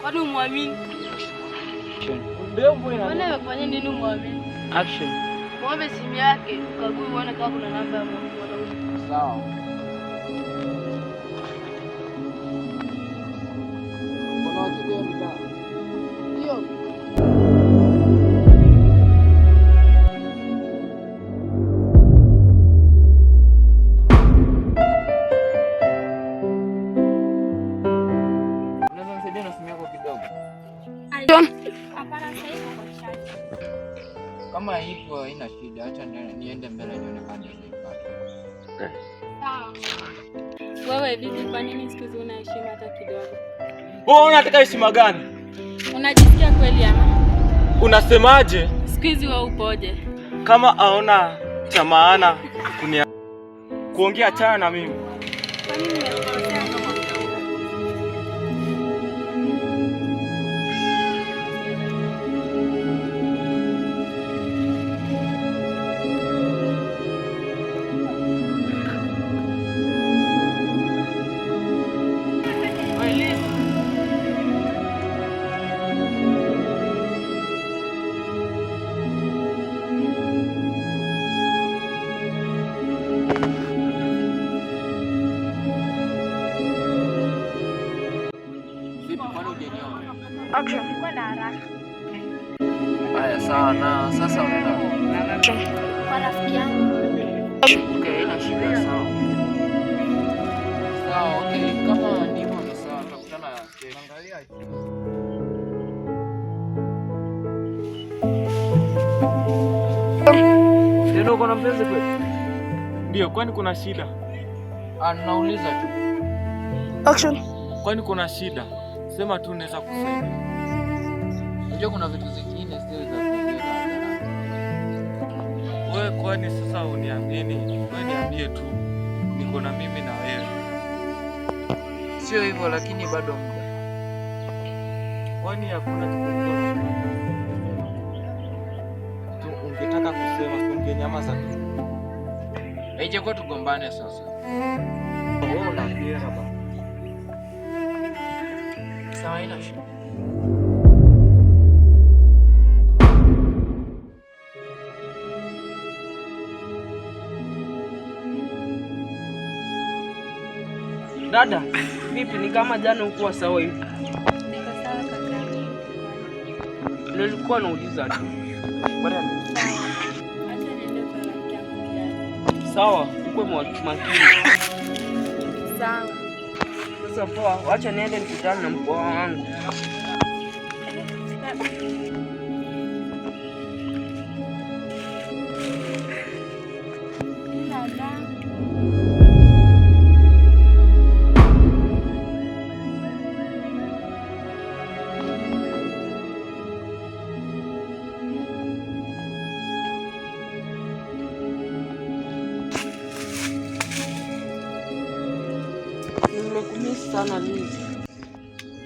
Kwani muamini? Ndio mbona unafanya nini muamini? Action. Muombe simu yake, ukague uone kama kuna namba ya mwanaume. Sawa. Kuna watu ndio ndio. Unaweza nisaidia na simu yako kidogo? Hapana, sasa hivi kwa chat. Kama hivyo haina shida, acha niende mbele nione kama nitaipata. Sawa. Wewe vipi, kwa nini siku hizi una heshima hata kidogo? Wewe unataka heshima gani? Unajisikia kweli ama? Unasemaje? Siku hizi wewe upoje? Kama aona cha maana kuongea chana na mimi. Kwa nini nimekosea kama Action. Kwa haraka. Haya sawa, na sasa unaenda Kwa rafiki yangu. Okay, ina shida sawa. Sawa, okay, kama ndivyo ni sawa, tutakutana kesho. Angalia. Ndio uko na mpenzi kweli? Ndio, kwani kuna shida? Nauliza tu. Action. Kwani kuna shida? Sema tu naweza kusaidia. Unajua kuna vitu zingine sio za kuongea hadharani. Wewe kwani sasa uniamini? Wewe niambie tu. Niko na mimi na wewe. Sio hivyo lakini bado muda. Kwani hakuna kitu tu ungetaka kusema, ungenyamaza tu. Haijakuwa tugombane sasa. Wewe unaambia baba. Sawa, ina shida. Dada, vipi, ni kama jana ukuwa sawa hivi? Niko sawa kaka. Nilikuwa nauliza tu. Acha niende kwa rafiki yangu. Sawa, ukwe makini. Sawa. Sasa poa, acha niende nikutane na mpoa wangu. Nimekumisi sana Lizi.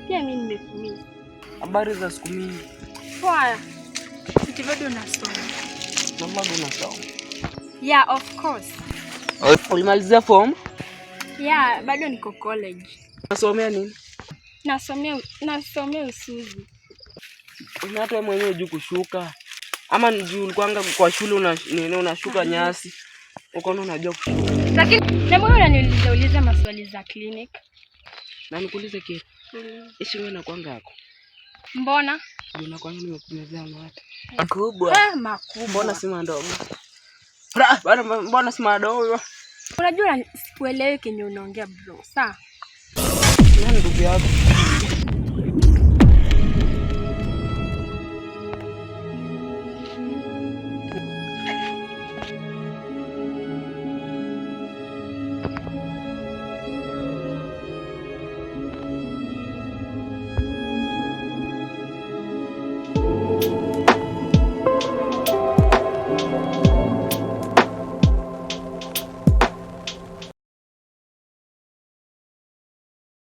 Pia mimi nimekumisi. Habari za siku mingi? Poa. Sisi bado unasoma. Na bado unasoma? Yeah, of course. Ulimalizia form? Yeah, bado niko college. Unasomea nini? Nasomea usuzi. Hata mwenyewe hujui kushuka. Ama nijui ulikuanga kwa shule unashuka nyasi. Ukaona unajua kushuka. Lakini na mbona unaniuliza maswali za clinic? Na nikuulize kitu. Ishi wewe na kwanga yako. Mbona? Unakwanga nimekumezea mate. Makubwa. Makubwa. Mbona si madogo? Mbona si madogo? Unajua sikuelewi kenye unaongea bro. Sawa? Nani ndugu yako?